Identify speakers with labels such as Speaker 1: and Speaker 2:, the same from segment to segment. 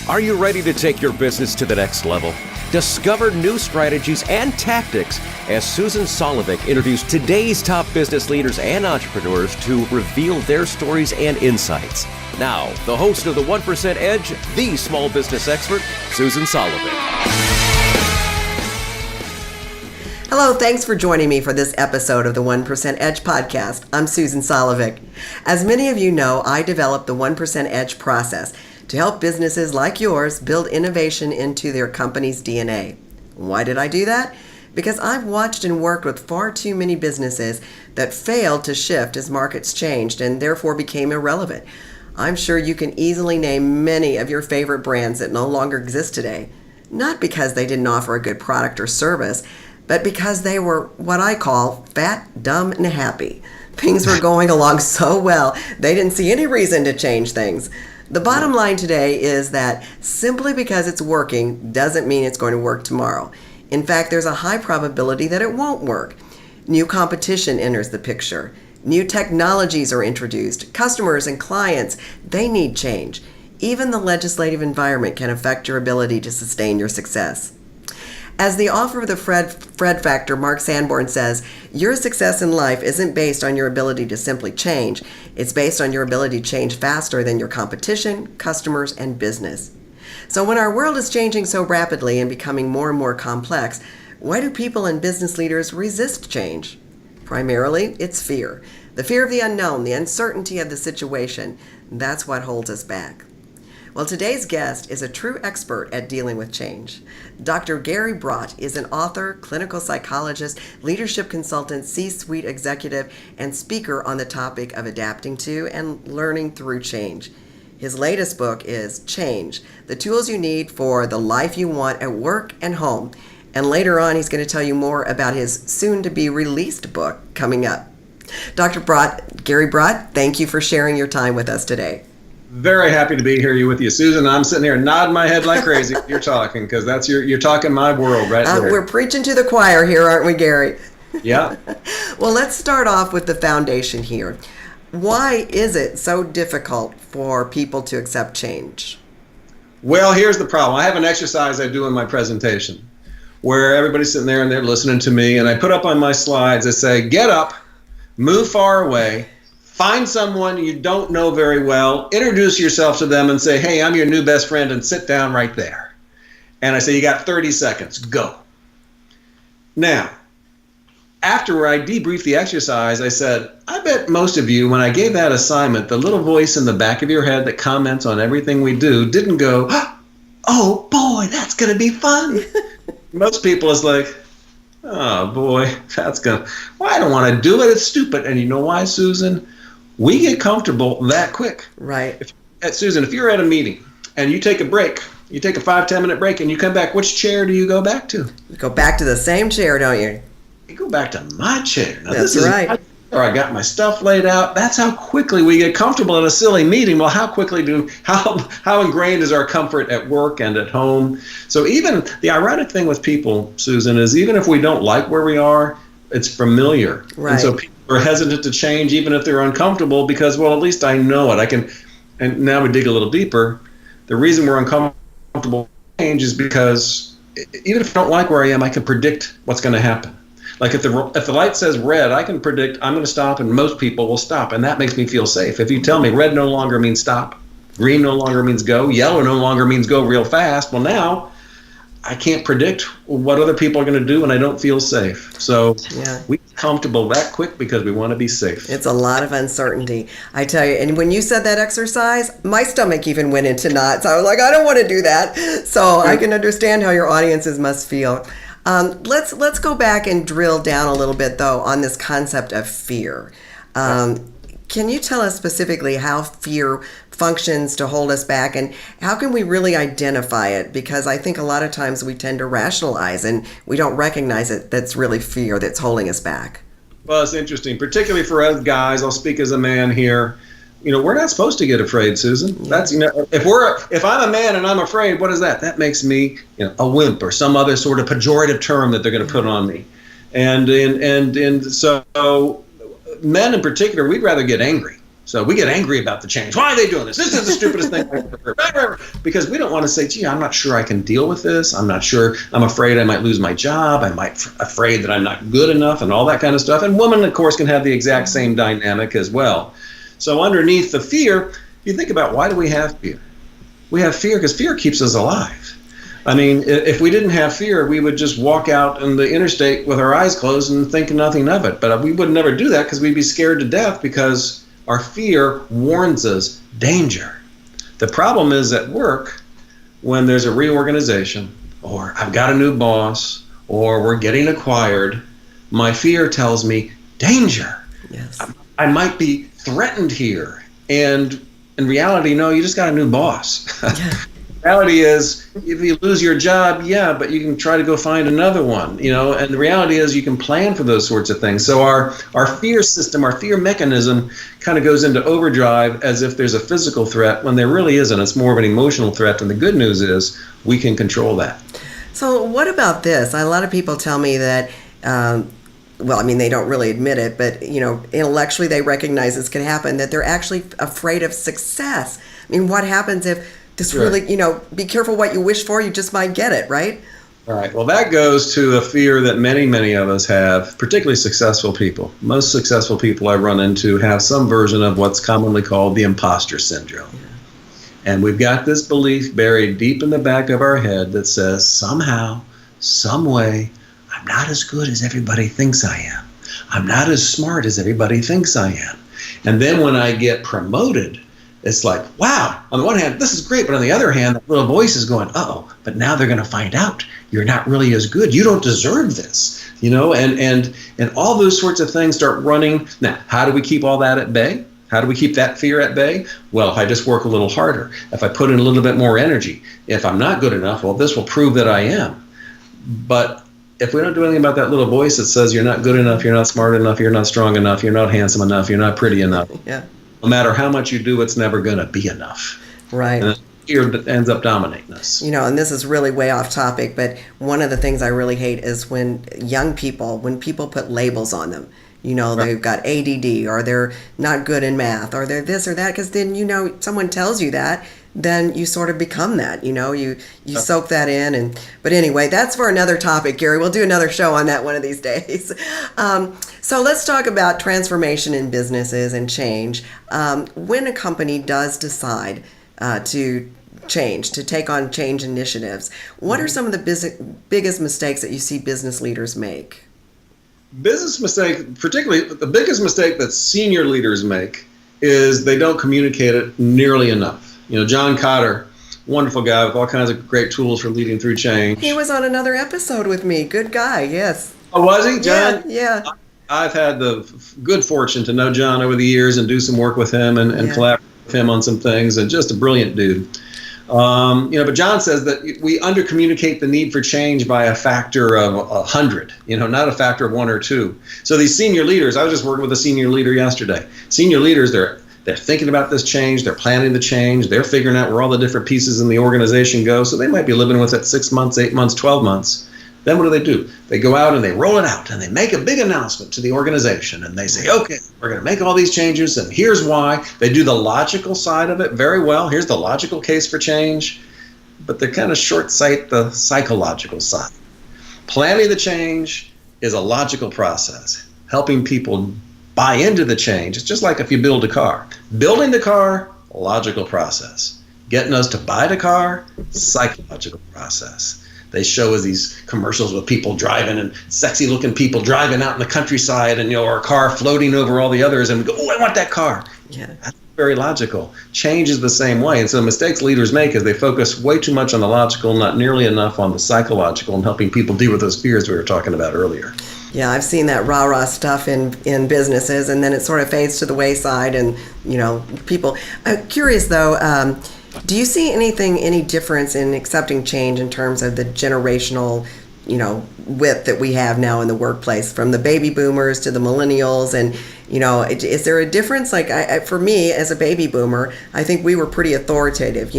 Speaker 1: Are you ready to take your business to the next level? Discover new strategies and tactics as Susan Solovic introduced today's top business leaders and entrepreneurs to reveal their stories and insights. Now, the host of the 1% Edge, the small business expert, Susan Solovic.
Speaker 2: Hello, thanks for joining me for this episode of the 1% Edge podcast. I'm Susan Solovic. As many of you know, I developed the 1% Edge process to help businesses like yours build innovation into their company's DNA. Why did I do that? Because I've watched and worked with far too many businesses that failed to shift as markets changed and therefore became irrelevant. I'm sure you can easily name many of your favorite brands that no longer exist today, not because they didn't offer a good product or service, but because they were what I call fat, dumb, and happy. Things were going along so well, they didn't see any reason to change things. The bottom line today is that simply because it's working doesn't mean it's going to work tomorrow. In fact, there's a high probability that it won't work. New competition enters the picture. New technologies are introduced. Customers and clients, they need change. Even the legislative environment can affect your ability to sustain your success. As the author of the Fred Factor, Mark Sanborn, says, your success in life isn't based on your ability to simply change. It's based on your ability to change faster than your competition, customers, and business. So when our world is changing so rapidly and becoming more and more complex, why do people and business leaders resist change? Primarily, it's fear. The fear of the unknown, the uncertainty of the situation. That's what holds us back. Well, today's guest is a true expert at dealing with change. Dr. Gary Bradt is an author, clinical psychologist, leadership consultant, C-suite executive, and speaker on the topic of adapting to and learning through change. His latest book is Change, the tools you need for the life you want at work and home. And later on, he's going to tell you more about his soon-to-be released book coming up. Dr. Bradt, Gary Bradt, thank you for sharing your time with us today.
Speaker 3: Very happy to be here with you, Susan. I'm sitting here nodding my head like crazy. You're talking because that's you're talking my world right there.
Speaker 2: We're preaching to the choir here, aren't we, Gary?
Speaker 3: Yeah.
Speaker 2: Well, let's start off with the foundation here. Why is it so difficult for people to accept change?
Speaker 3: Well, here's the problem. I have an exercise I do in my presentation where everybody's sitting there and they're listening to me, and I put up on my slides, I say, get up, move far away, find someone you don't know very well, introduce yourself to them and say, hey, I'm your new best friend, and sit down right there. And I say, you got 30 seconds, go. Now, after I debriefed the exercise, I said, I bet most of you, when I gave that assignment, the little voice in the back of your head that comments on everything we do didn't go, oh boy, that's going to be fun. Most people is like, oh boy, well, I don't want to do it, it's stupid. And you know why, Susan? We get comfortable that quick.
Speaker 2: Right.
Speaker 3: Susan, if you're at a meeting and you take a break, you take a 5-10 minute break and you come back, which chair do you go back to?
Speaker 2: You go back to the same chair, don't you?
Speaker 3: You go back to my chair. Now,
Speaker 2: That's right.
Speaker 3: Or I got my stuff laid out. That's how quickly we get comfortable in a silly meeting. Well, how ingrained is our comfort at work and at home? So even the ironic thing with people, Susan, is even if we don't like where we are, it's familiar.
Speaker 2: Right.
Speaker 3: And so people are hesitant to change even if they're uncomfortable because, well, at least I know it. And now we dig a little deeper. The reason we're uncomfortable with change is because even if I don't like where I am, I can predict what's going to happen. Like if the light says red, I can predict I'm going to stop and most people will stop, and that makes me feel safe. If you tell me red no longer means stop, green no longer means go, yellow no longer means go real fast, well now I can't predict what other people are going to do and I don't feel safe. So we get comfortable that quick because we want to be safe.
Speaker 2: It's a lot of uncertainty, I tell you. And when you said that exercise, my stomach even went into knots. I was like, I don't want to do that. So I can understand how your audiences must feel. Let's go back and drill down a little bit, though, on this concept of fear. Can you tell us specifically how fear functions to hold us back, and how can we really identify it? Because I think a lot of times we tend to rationalize and we don't recognize it. That's really fear that's holding us back.
Speaker 3: Well, it's interesting, particularly for us guys. I'll speak as a man here. We're not supposed to get afraid, Susan. That's if I'm a man and I'm afraid, what is that? That makes me a wimp or some other sort of pejorative term that they're going to put on me. And so men in particular, we'd rather get angry. So we get angry about the change. Why are they doing this? This is the stupidest thing I've ever heard. Because we don't want to say, gee, I'm not sure I can deal with this. I'm not sure. I'm afraid I might lose my job. Afraid that I'm not good enough and all that kind of stuff. And women, of course, can have the exact same dynamic as well. So underneath the fear, you think about, why do we have fear? We have fear because fear keeps us alive. I mean, if we didn't have fear, we would just walk out in the interstate with our eyes closed and think nothing of it. But we would never do that because we'd be scared to death, because our fear warns us danger. The problem is at work, when there's a reorganization, or I've got a new boss, or we're getting acquired, my fear tells me danger.
Speaker 2: Yes.
Speaker 3: I might be threatened here. And in reality, no, you just got a new boss.
Speaker 2: Yeah.
Speaker 3: The reality is, if you lose your job, yeah, but you can try to go find another one, and the reality is you can plan for those sorts of things. So our fear system, our fear mechanism kind of goes into overdrive as if there's a physical threat, when there really isn't. It's more of an emotional threat, and the good news is we can control that.
Speaker 2: So what about this? A lot of people tell me that, they don't really admit it, but, intellectually they recognize this can happen, that they're actually afraid of success. I mean, what happens if this really, be careful what you wish for, you just might get it, right?
Speaker 3: All right. Well, that goes to a fear that many, many of us have, particularly successful people. Most successful people I run into have some version of what's commonly called the imposter syndrome. Yeah. And we've got this belief buried deep in the back of our head that says, somehow, some way, I'm not as good as everybody thinks I am. I'm not as smart as everybody thinks I am. And then when I get promoted, it's like, wow, on the one hand, this is great. But on the other hand, that little voice is going, uh-oh, but now they're going to find out you're not really as good. You don't deserve this, and all those sorts of things start running. Now, how do we keep all that at bay? How do we keep that fear at bay? Well, if I just work a little harder, if I put in a little bit more energy, if I'm not good enough, well, this will prove that I am. But if we don't do anything about that little voice that says you're not good enough, you're not smart enough, you're not strong enough, you're not handsome enough, you're not pretty enough.
Speaker 2: Yeah.
Speaker 3: No matter how much you do, it's never going to be enough.
Speaker 2: Right.
Speaker 3: And fear ends up dominating us.
Speaker 2: And this is really way off topic, but one of the things I really hate is when people put labels on them. Right. They've got ADD, or they're not good in math, or they're this or that, because then, someone tells you that, then you sort of become that, you soak that in. But anyway, that's for another topic, Gary. We'll do another show on that one of these days. So let's talk about transformation in businesses and change. When a company does decide to change, to take on change initiatives, what are some of the biggest mistakes that you see business leaders make?
Speaker 3: Business mistake, particularly the biggest mistake that senior leaders make, is they don't communicate it nearly enough. John Cotter, wonderful guy with all kinds of great tools for leading through change.
Speaker 2: He was on another episode with me. Good guy, yes.
Speaker 3: Oh, was he, John?
Speaker 2: Yeah.
Speaker 3: I've had the good fortune to know John over the years and do some work with him and collaborate with him on some things, and just a brilliant dude. But John says that we undercommunicate the need for change by a factor of 100, not a factor of 1 or 2. So these senior leaders, I was just working with a senior leader yesterday. Senior leaders, they're thinking about this change, they're planning the change, they're figuring out where all the different pieces in the organization go. So they might be living with it 6 months, 8 months, 12 months. Then what do? They go out and they roll it out, and they make a big announcement to the organization, and they say, okay, we're going to make all these changes, and here's why. They do the logical side of it very well. Here's the logical case for change, but they kind of short-sight the psychological side. Planning the change is a logical process. Helping people buy into the change, it's just like if you build a car. Building the car, logical process. Getting us to buy the car, psychological process. They show us these commercials with people driving, and sexy looking people driving out in the countryside, and our car floating over all the others, and we go, oh, I want that car. Yeah. That's very logical. Change is the same way. And so the mistakes leaders make is they focus way too much on the logical, not nearly enough on the psychological, and helping people deal with those fears we were talking about earlier.
Speaker 2: Yeah, I've seen that rah-rah stuff in businesses, and then it sort of fades to the wayside, and, people. I'm curious, though, do you see any difference in accepting change in terms of the generational, width that we have now in the workplace, from the baby boomers to the millennials? And, is there a difference? Like, for me, as a baby boomer, I think we were pretty authoritative.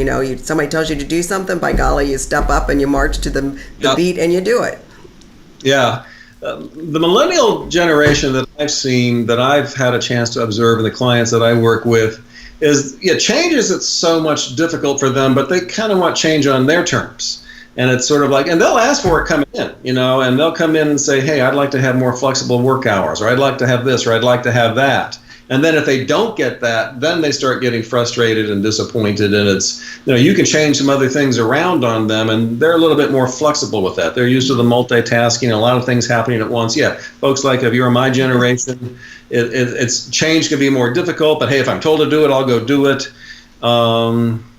Speaker 2: Somebody tells you to do something, by golly, you step up and you march to the beat and you do it.
Speaker 3: Yeah. The millennial generation that I've seen, that I've had a chance to observe in the clients that I work with, is change is it's so much difficult for them, but they kind of want change on their terms. And it's sort of like, and they'll ask for it coming in, and they'll come in and say, hey, I'd like to have more flexible work hours, or I'd like to have this, or I'd like to have that. And then if they don't get that, then they start getting frustrated and disappointed. And it's, you can change some other things around on them, and they're a little bit more flexible with that. They're used to the multitasking, a lot of things happening at once. Yeah, folks like if you're my generation, it's change can be more difficult. But hey, if I'm told to do it, I'll go do it.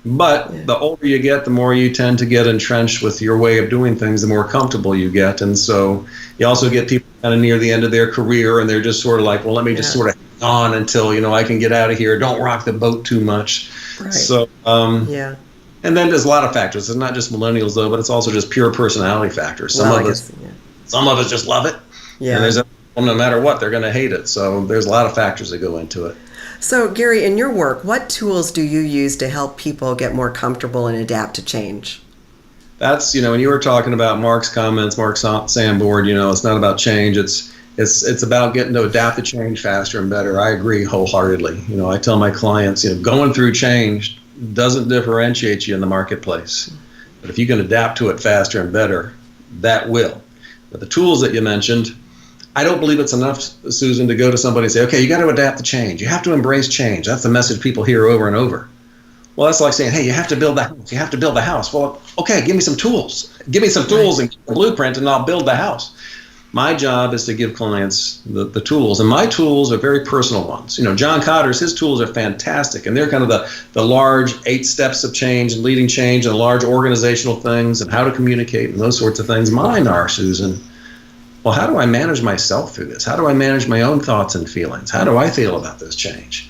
Speaker 3: But the older you get, the more you tend to get entrenched with your way of doing things, the more comfortable you get. And so you also get people kind of near the end of their career, and they're just sort of like, well, let me just sort of hang on until, I can get out of here. Don't rock the boat too much.
Speaker 2: Right.
Speaker 3: So, and then there's a lot of factors. It's not just millennials, though, but it's also just pure personality factors. Some of us just love it. Yeah. And there's no matter what, they're going to hate it. So there's a lot of factors that go into it.
Speaker 2: So, Gary, in your work, what tools do you use to help people get more comfortable and adapt to change?
Speaker 3: That's, when you were talking about Mark's comments, Mark Sanborn, it's not about change. It's about getting to adapt to change faster and better. I agree wholeheartedly. I tell my clients, going through change doesn't differentiate you in the marketplace. But if you can adapt to it faster and better, that will. But the tools that you mentioned, I don't believe it's enough, Susan, to go to somebody and say, okay, you got to adapt to change. You have to embrace change. That's the message people hear over and over. Well, that's like saying, hey, you have to build the house. You have to build the house. Well, okay, give me some tools. Give me some tools and a blueprint, and I'll build the house. My job is to give clients the tools, and my tools are very personal ones. John Cotter's, his tools are fantastic, and they're kind of the large 8 steps of change and leading change and large organizational things and how to communicate and those sorts of things. Mine are, Susan, well, how do I manage myself through this? How do I manage my own thoughts and feelings? How do I feel about this change?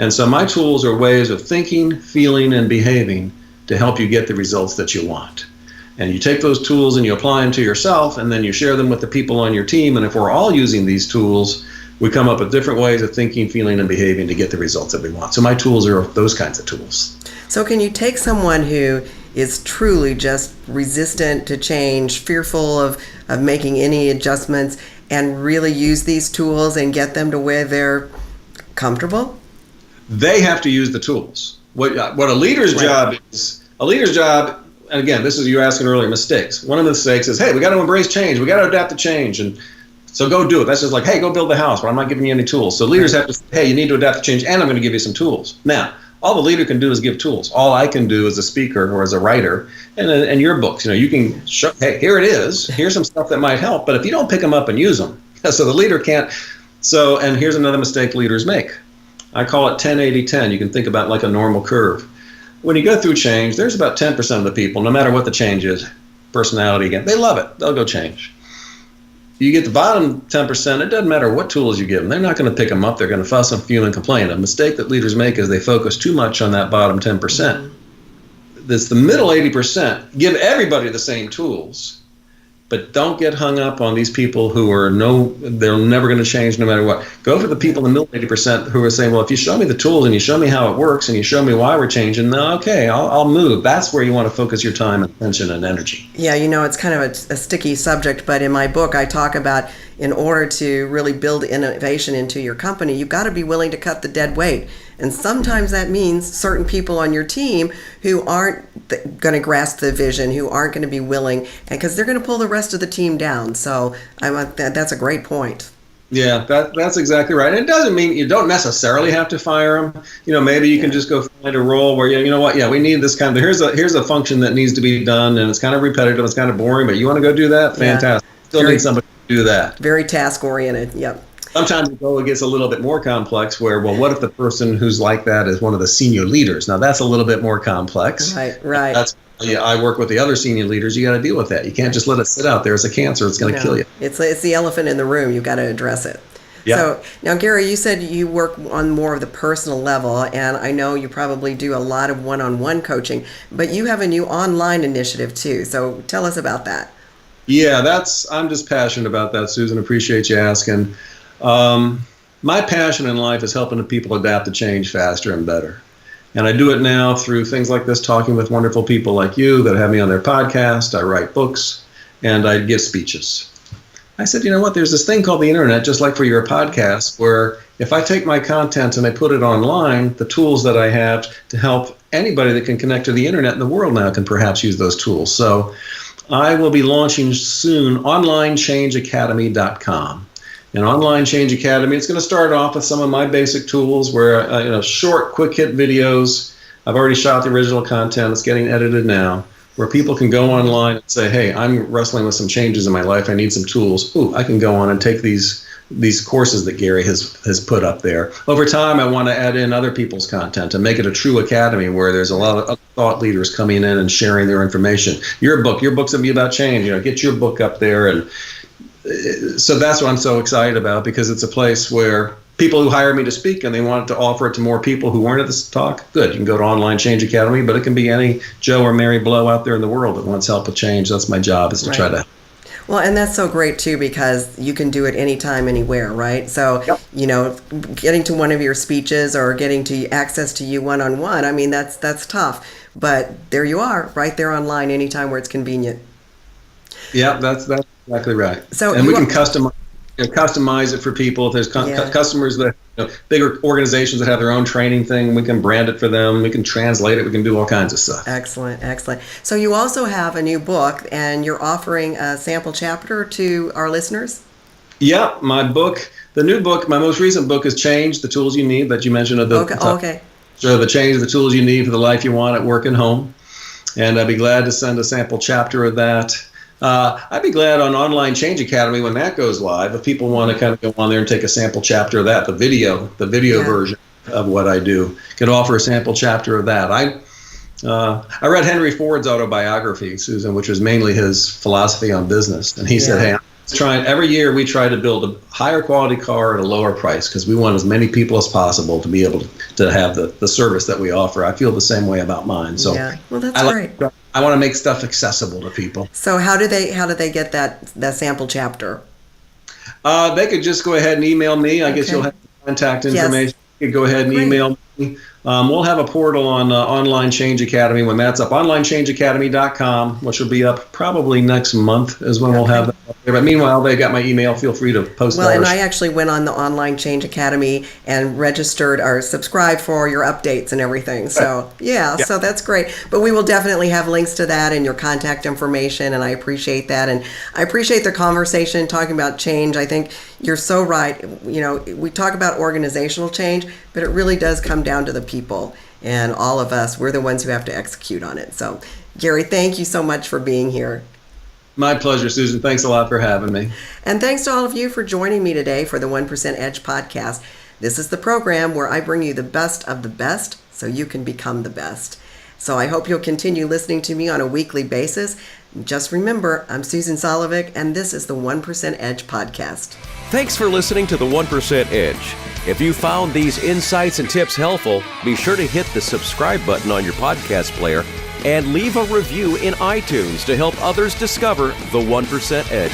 Speaker 3: And so my tools are ways of thinking, feeling, and behaving to help you get the results that you want. And you take those tools and you apply them to yourself, and then you share them with the people on your team. And if we're all using these tools, we come up with different ways of thinking, feeling, and behaving to get the results that we want. So my tools are those kinds of tools.
Speaker 2: So can you take someone who is truly just resistant to change, fearful of making any adjustments, and really use these tools and get them to where they're comfortable?
Speaker 3: They have to use the tools. What a leader's job is, and again, this is you asking earlier, mistakes. One of the mistakes is, hey, we got to embrace change. We got to adapt to change. And so go do it. That's just like, hey, go build the house, but I'm not giving you any tools. So leaders have to say, hey, you need to adapt to change, and I'm going to give you some tools. Now, all the leader can do is give tools. All I can do as a speaker or as a writer, and your books, you can show, hey, here it is. Here's some stuff that might help. But if you don't pick them up and use them, so the leader can't. So, and here's another mistake leaders make. I call it 10-80-10. You can think about like a normal curve. When you go through change, there's about 10% of the people, no matter what the change is, personality again, they love it. They'll go change. You get the bottom 10%, it doesn't matter what tools you give them. They're not going to pick them up. They're going to fuss and fume and complain. A mistake that leaders make is they focus too much on that bottom 10%. This the middle 80%. Give everybody the same tools, but don't get hung up on these people who are they're never going to change no matter what. Go for the people in the middle 80% who are saying, well, if you show me the tools and you show me how it works and you show me why we're changing, then okay, I'll move. That's where you want to focus your time and attention and energy.
Speaker 2: Yeah, it's kind of a sticky subject, but in my book, I talk about in order to really build innovation into your company, you've got to be willing to cut the dead weight. And sometimes that means certain people on your team who aren't going to grasp the vision, who aren't going to be willing, and because they're going to pull the rest of the team down. So that's a great point. Yeah,
Speaker 3: that's exactly right. And it doesn't mean you don't necessarily have to fire them. Maybe you can just go find a role where we need this kind of, here's a function that needs to be done, and it's kind of repetitive, it's kind of boring, but you want to go do that? Fantastic. Still need somebody to do that.
Speaker 2: Very task oriented. Yep.
Speaker 3: Sometimes it gets a little bit more complex where, well, what if the person who's like that is one of the senior leaders? Now, that's a little bit more complex.
Speaker 2: Right.
Speaker 3: I work with the other senior leaders. You got to deal with that. You can't just let it sit out there as a cancer. It's going to kill you.
Speaker 2: It's the elephant in the room. You've got to address it.
Speaker 3: Yeah.
Speaker 2: So now, Gary, you said you work on more of the personal level, and I know you probably do a lot of one-on-one coaching, but you have a new online initiative too. So tell us about that.
Speaker 3: Yeah, I'm just passionate about that, Susan. Appreciate you asking. My passion in life is helping the people adapt to change faster and better. And I do it now through things like this, talking with wonderful people like you that have me on their podcast. I write books and I give speeches. I said, you know what, there's this thing called the internet, just like for your podcast, where if I take my content and I put it online, the tools that I have to help anybody that can connect to the internet in the world now can perhaps use those tools. So I will be launching soon onlinechangeacademy.com. And Online Change Academy, it's going to start off with some of my basic tools where, short, quick hit videos. I've already shot the original content. It's getting edited now, where people can go online and say, hey, I'm wrestling with some changes in my life. I need some tools. Ooh, I can go on and take these courses that Gary has put up there. Over time, I want to add in other people's content and make it a true academy where there's a lot of thought leaders coming in and sharing theirinformation. Your book's going to be about change. Get your book up there. And so that's what I'm so excited about, because it's a place where people who hire me to speak and they want to offer it to more people who weren't at this talk, good. You can go to Online Change Academy, but it can be any Joe or Mary Blow out there in the world that wants help with change. That's my job, is to try to.
Speaker 2: Well, and that's so great too, because you can do it anytime, anywhere, right? So, getting to one of your speeches or getting to access to you one-on-one, I mean, that's tough. But there you are, right there online, anytime where it's convenient.
Speaker 3: Yeah, that's exactly right.
Speaker 2: So
Speaker 3: and we can customize it for people. If there's customers that, bigger organizations that have their own training thing, we can brand it for them. We can translate it. We can do all kinds of stuff.
Speaker 2: Excellent. So you also have a new book, and you're offering a sample chapter to our listeners?
Speaker 3: Yeah, my book, my most recent book is Change, the Tools You Need, that you mentioned at the
Speaker 2: Okay.
Speaker 3: So the change, the tools you need for the life you want at work and home. And I'd be glad to send a sample chapter of that. I'd be glad on Online Change Academy when that goes live, if people want to kind of go on there and take a sample chapter of that, the video version of what I do, could offer a sample chapter of that. I read Henry Ford's autobiography, Susan, which was mainly his philosophy on business. And he said, hey, every year we try to build a higher quality car at a lower price because we want as many people as possible to be able to have the service that we offer. I feel the same way about mine. So
Speaker 2: well, that's great.
Speaker 3: I want to make stuff accessible to people.
Speaker 2: So how do they get that sample chapter?
Speaker 3: They could just go ahead and email me. I guess you'll have contact information. You could go ahead and email me. We'll have a portal on Online Change Academy when that's up. OnlineChangeAcademy.com, which will be up probably next month is when we'll have that up there. But meanwhile, they got my email. Feel free to post that.
Speaker 2: Well, and I actually went on the Online Change Academy and registered or subscribed for your updates and everything. So, so that's great. But we will definitely have links to that and your contact information, and I appreciate that. And I appreciate the conversation talking about change. I think you're so right. We talk about organizational change, but it really does come down to the people, and all of us, we're the ones who have to execute on it. So, Gary, thank you so much for being here.
Speaker 3: My pleasure, Susan. Thanks a lot for having me.
Speaker 2: And thanks to all of you for joining me today for the 1% Edge podcast. This is the program where I bring you the best of the best so you can become the best. So I hope you'll continue listening to me on a weekly basis. Just remember, I'm Susan Solovic, and this is the 1% Edge podcast.
Speaker 1: Thanks for listening to the 1% Edge. If you found these insights and tips helpful, be sure to hit the subscribe button on your podcast player and leave a review in iTunes to help others discover the 1% Edge.